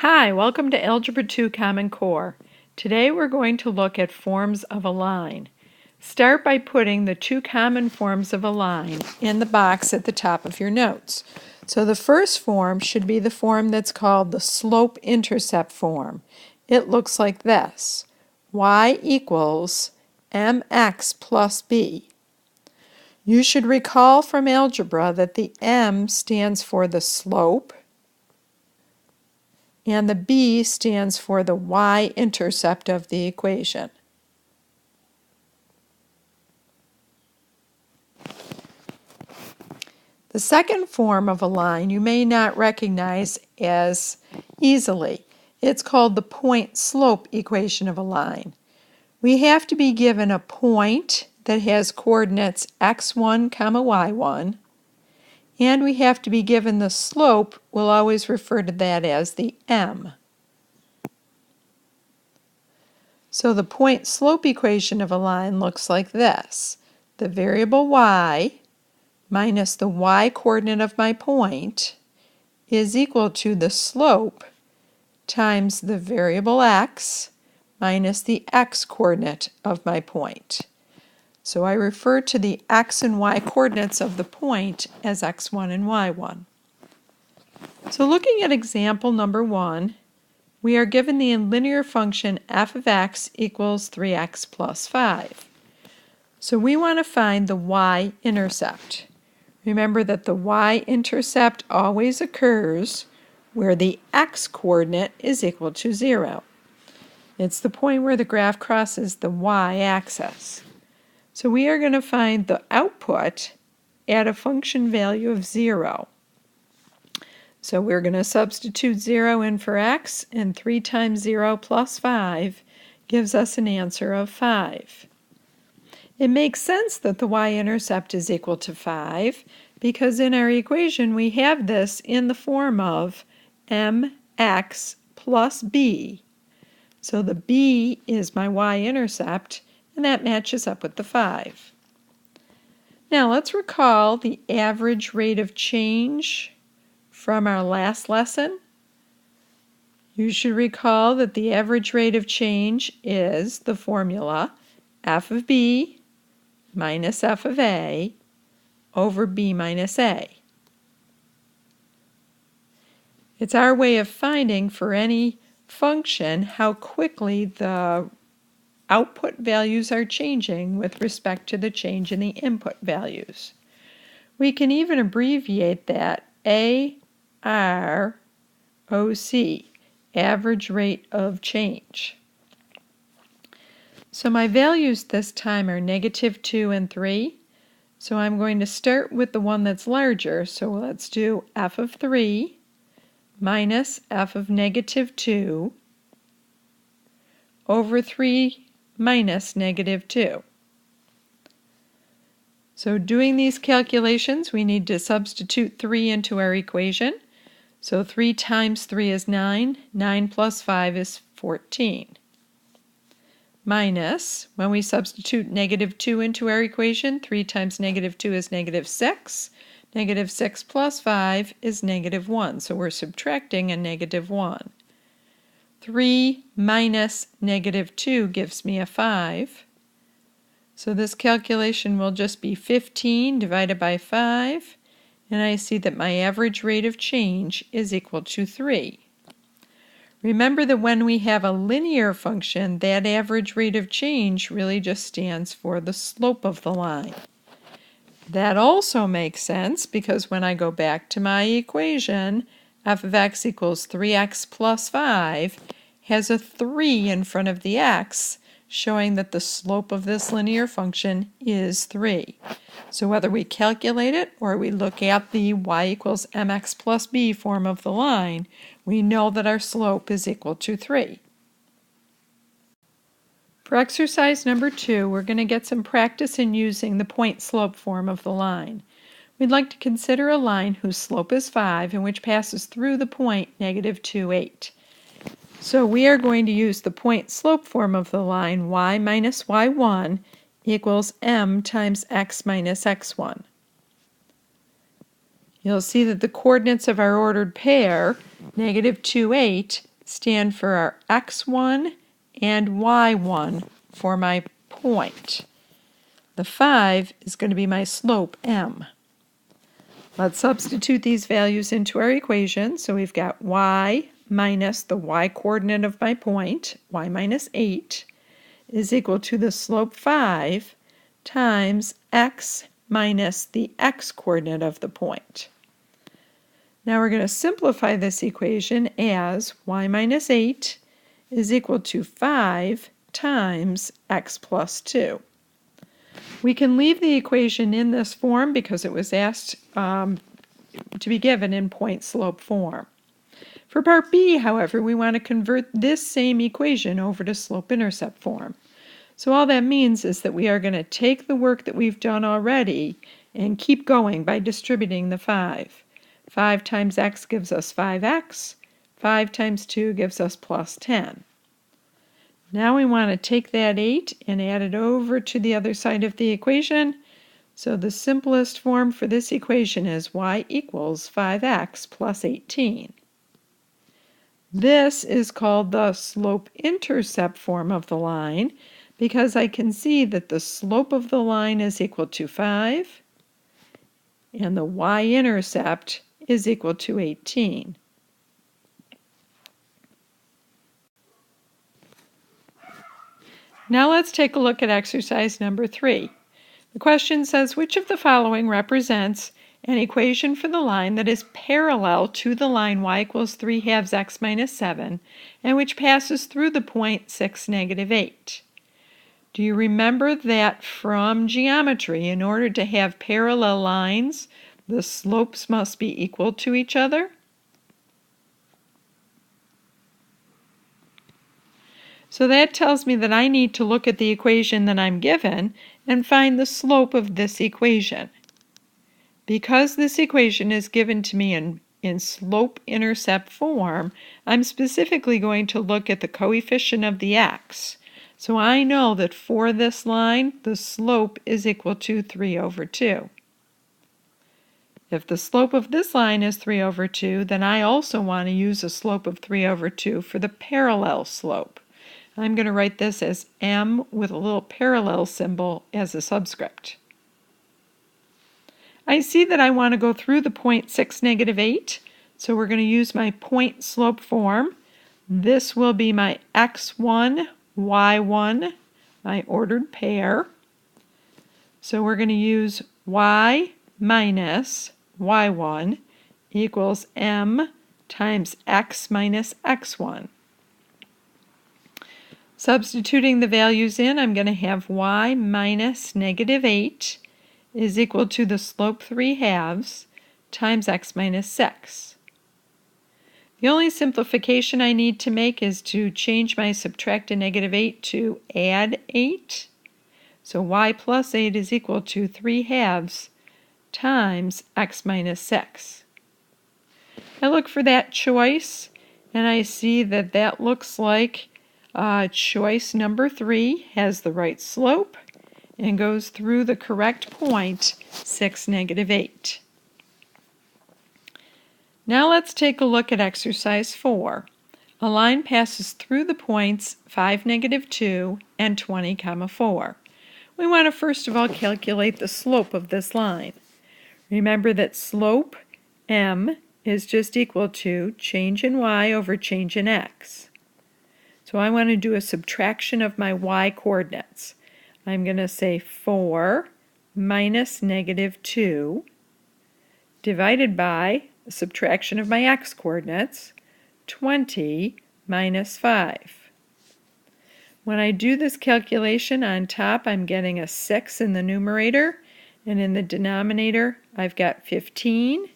Hi, welcome to Algebra 2 Common Core. Today we're going to look at forms of a line. Start by putting the two common forms of a line in the box at the top of your notes. So the first form should be the form that's called the slope-intercept form. It looks like this: y equals mx plus b. You should recall from algebra that the m stands for the slope, and the b stands for the y-intercept of the equation. The second form of a line you may not recognize as easily. It's called the point-slope equation of a line. We have to be given a point that has coordinates x1, y1, and we have to be given the slope. We'll always refer to that as the m. So the point-slope equation of a line looks like this: the variable y minus the y-coordinate of my point is equal to the slope times the variable x minus the x-coordinate of my point. So I refer to the x and y coordinates of the point as x1 and y1. So looking at example number 1, we are given the linear function f of x equals 3x plus 5. So we want to find the y-intercept. Remember that the y-intercept always occurs where the x-coordinate is equal to 0. It's the point where the graph crosses the y-axis. So we are going to find the output at a function value of 0. So we're going to substitute 0 in for x, and 3 times 0 plus 5 gives us an answer of 5. It makes sense that the y-intercept is equal to 5 because in our equation we have this in the form of mx plus b. So the b is my y-intercept, and that matches up with the 5. Now let's recall the average rate of change from our last lesson. You should recall that the average rate of change is the formula f of b minus f of a over b minus a. It's our way of finding for any function how quickly the output values are changing with respect to the change in the input values. We can even abbreviate that AROC, average rate of change. So my values this time are -2 and 3. So I'm going to start with the one that's larger. So let's do f of 3 minus f of -2 over 3 minus -2. So doing these calculations, we need to substitute 3 into our equation. So 3 times 3 is 9. 9 plus 5 is 14. Minus, when we substitute -2 into our equation, 3 times -2 is -6. -6 plus 5 is -1. So we're subtracting a -1. 3 minus -2 gives me a 5. So this calculation will just be 15 divided by 5, and I see that my average rate of change is equal to 3. Remember that when we have a linear function, that average rate of change really just stands for the slope of the line. That also makes sense because when I go back to my equation, f of x equals 3x plus 5 has a 3 in front of the x, showing that the slope of this linear function is 3. So whether we calculate it or we look at the y equals mx plus b form of the line, we know that our slope is equal to 3. For exercise number 2, we're going to get some practice in using the point-slope form of the line. We'd like to consider a line whose slope is 5 and which passes through the point -2, 8. So we are going to use the point-slope form of the line y minus y1 equals m times x minus x1. You'll see that the coordinates of our ordered pair, -2, 8, stand for our x1 and y1 for my point. The 5 is going to be my slope, m. Let's substitute these values into our equation. So we've got y minus the y-coordinate of my point, y minus 8, is equal to the slope 5 times x minus the x-coordinate of the point. Now we're going to simplify this equation as y minus 8 is equal to 5 times x plus 2. We can leave the equation in this form because it was asked to be given in point-slope form. For part B, however, we want to convert this same equation over to slope-intercept form. So all that means is that we are going to take the work that we've done already and keep going by distributing the 5. 5 times x gives us 5x. 5 times 2 gives us plus 10. Now we want to take that 8 and add it over to the other side of the equation. So the simplest form for this equation is y equals 5x plus 18. This is called the slope-intercept form of the line because I can see that the slope of the line is equal to 5 and the y-intercept is equal to 18. Now let's take a look at exercise number 3. The question says, which of the following represents an equation for the line that is parallel to the line y equals 3/2 x minus 7 and which passes through the point 6, negative 8? Do you remember that from geometry, in order to have parallel lines, the slopes must be equal to each other? So that tells me that I need to look at the equation that I'm given and find the slope of this equation. Because this equation is given to me in slope-intercept form, I'm specifically going to look at the coefficient of the x. So I know that for this line, the slope is equal to 3/2. If the slope of this line is 3/2, then I also want to use a slope of 3/2 for the parallel slope. I'm going to write this as m with a little parallel symbol as a subscript. I see that I want to go through the point 6, negative 8, so we're going to use my point slope form. This will be my x1, y1, my ordered pair. So we're going to use y minus y1 equals m times x minus x1. Substituting the values in, I'm going to have y minus negative 8 is equal to the slope 3/2 times x minus 6. The only simplification I need to make is to change my subtract a negative 8 to add 8. So y plus 8 is equal to 3/2 times x minus 6. I look for that choice, and I see that that looks like choice number 3 has the right slope and goes through the correct point, 6, negative 8. Now let's take a look at exercise 4. A line passes through the points 5, negative 2 and 20, 4. We want to first of all calculate the slope of this line. Remember that slope, m, is just equal to change in y over change in x. So I want to do a subtraction of my y-coordinates. I'm going to say 4 minus negative 2 divided by the subtraction of my x-coordinates, 20 minus 5. When I do this calculation on top, I'm getting a 6 in the numerator, and in the denominator, I've got 15.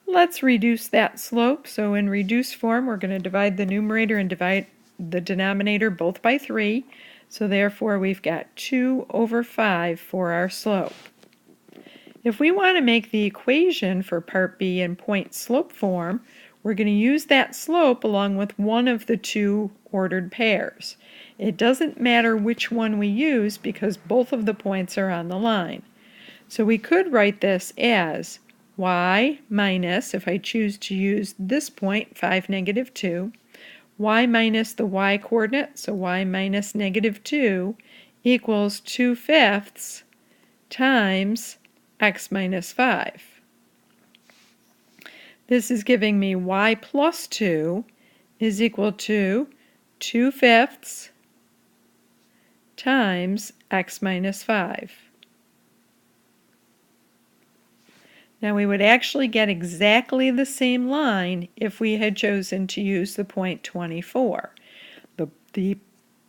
Let's reduce that slope. So in reduced form, we're going to divide the numerator and divide the denominator both by 3. So therefore, we've got 2/5 for our slope. If we want to make the equation for part B in point slope form, we're going to use that slope along with one of the two ordered pairs. It doesn't matter which one we use because both of the points are on the line. So we could write this as y minus, if I choose to use this point, 5, negative 2, y minus the y coordinate, so y minus -2, equals 2/5 times x minus 5. This is giving me y plus 2 is equal to 2/5 times x minus 5. Now we would actually get exactly the same line if we had chosen to use the point 24. The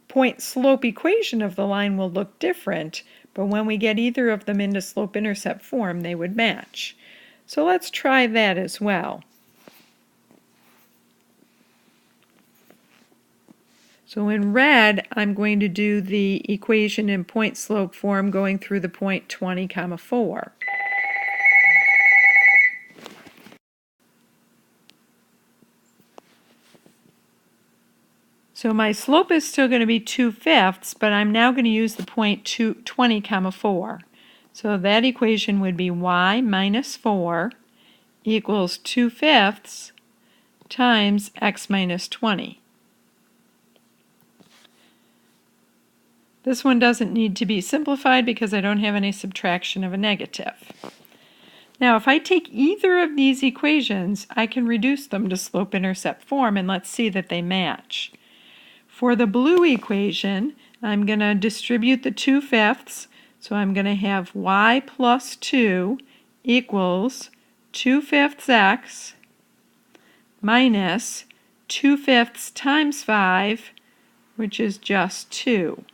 point slope equation of the line will look different, but when we get either of them into slope-intercept form, they would match. So let's try that as well. So in red, I'm going to do the equation in point slope form going through the point 20, 4. So my slope is still going to be 2/5, but I'm now going to use the point 20, 4. So that equation would be y minus 4 equals 2/5 times x minus 20. This one doesn't need to be simplified because I don't have any subtraction of a negative. Now if I take either of these equations, I can reduce them to slope-intercept form, and let's see that they match. For the blue equation, I'm going to distribute the 2/5, so I'm going to have y plus 2 equals 2/5 x minus 2/5 times 5, which is just 2.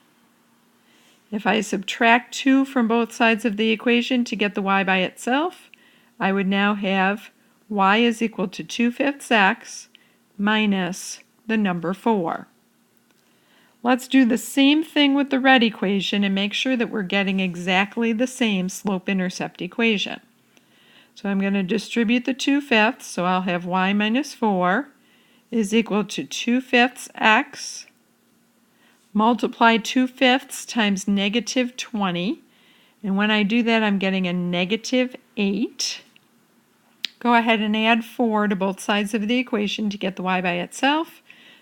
If I subtract 2 from both sides of the equation to get the y by itself, I would now have y is equal to 2/5 x minus the number 4. Let's do the same thing with the red equation and make sure that we're getting exactly the same slope-intercept equation. So I'm going to distribute the 2/5, so I'll have y minus 4 is equal to 2/5 x multiply 2/5 times -20, and when I do that I'm getting a -8. Go ahead and add 4 to both sides of the equation to get the y by itself.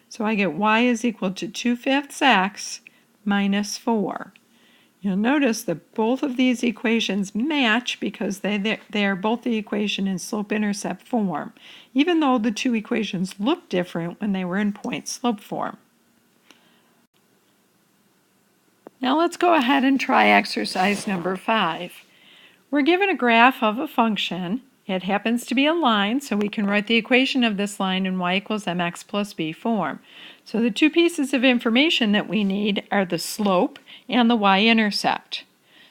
So I get y is equal to 2/5 x minus 4. You'll notice that both of these equations match because they are both the equation in slope-intercept form, even though the two equations look different when they were in point-slope form. Now let's go ahead and try exercise number 5. We're given a graph of a function. It happens to be a line, so we can write the equation of this line in y equals mx plus b form. So the two pieces of information that we need are the slope and the y-intercept.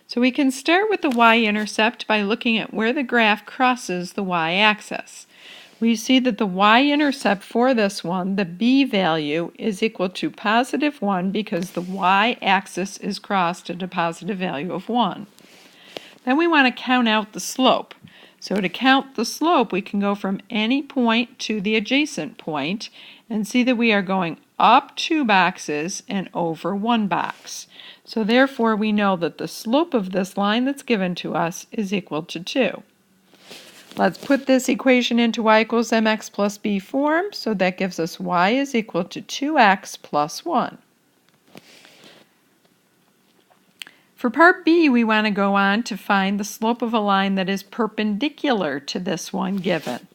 So we can start with the y-intercept by looking at where the graph crosses the y-axis. We see that the y-intercept for this one, the b value, is equal to +1 because the y-axis is crossed at a positive value of 1. Then we want to count out the slope. So to count the slope, we can go from any point to the adjacent point and see that we are going up 2 boxes and over 1 box. So therefore we know that the slope of this line that's given to us is equal to 2. Let's put this equation into y equals mx plus b form, so that gives us y is equal to 2x plus 1. For part B, we want to go on to find the slope of a line that is perpendicular to this one given.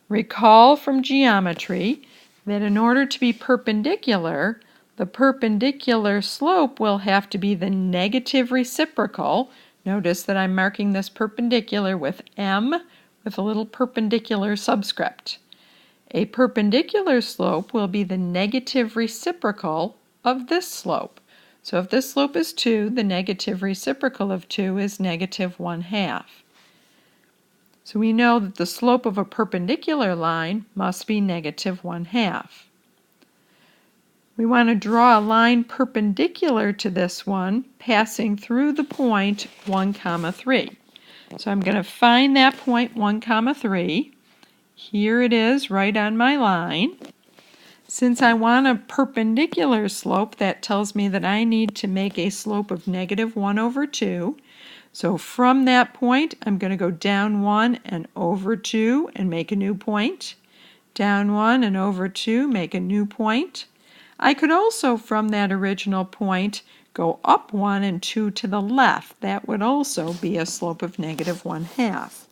Recall from geometry that in order to be perpendicular, the perpendicular slope will have to be the negative reciprocal. Notice that I'm marking this perpendicular with M with a little perpendicular subscript. A perpendicular slope will be the negative reciprocal of this slope. So if this slope is 2, the negative reciprocal of 2 is -1/2. So we know that the slope of a perpendicular line must be -1/2. We want to draw a line perpendicular to this one, passing through the point 1, 3. So I'm going to find that point 1, 3. Here it is right on my line. Since I want a perpendicular slope, that tells me that I need to make a slope of -1/2. So from that point, I'm going to go down 1 and over 2 and make a new point. down 1 and over 2, make a new point. I could also, from that original point, go up 1 and 2 to the left. That would also be a slope of negative 1/2.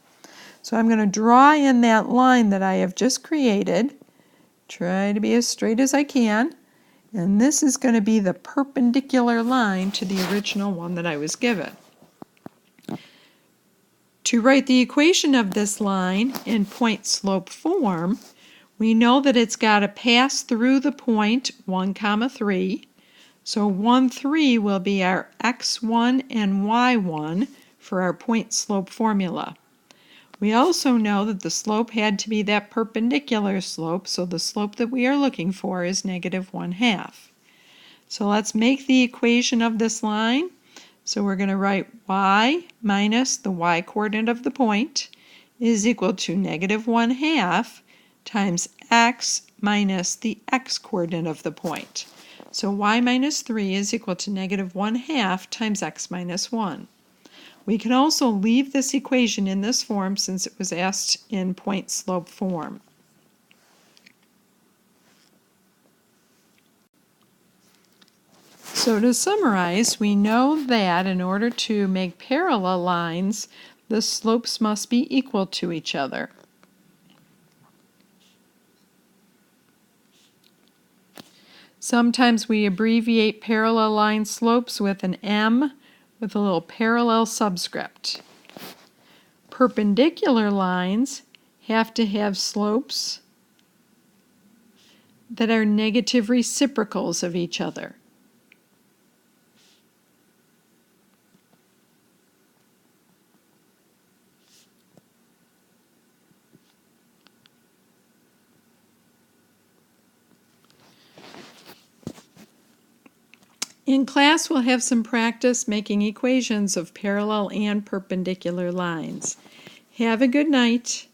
So I'm going to draw in that line that I have just created. Try to be as straight as I can. And this is going to be the perpendicular line to the original one that I was given. To write the equation of this line in point-slope form, we know that it's got to pass through the point 1, 3. So 1, 3 will be our x1 and y1 for our point-slope formula. We also know that the slope had to be that perpendicular slope, so the slope that we are looking for is negative 1/2. So let's make the equation of this line. So we're going to write y minus the y-coordinate of the point is equal to negative 1/2 times x minus the x-coordinate of the point. So y minus 3 is equal to negative 1/2 times x minus 1. We can also leave this equation in this form since it was asked in point-slope form. So to summarize, we know that in order to make parallel lines, the slopes must be equal to each other. Sometimes we abbreviate parallel line slopes with an M with a little parallel subscript. Perpendicular lines have to have slopes that are negative reciprocals of each other. In class, we'll have some practice making equations of parallel and perpendicular lines. Have a good night.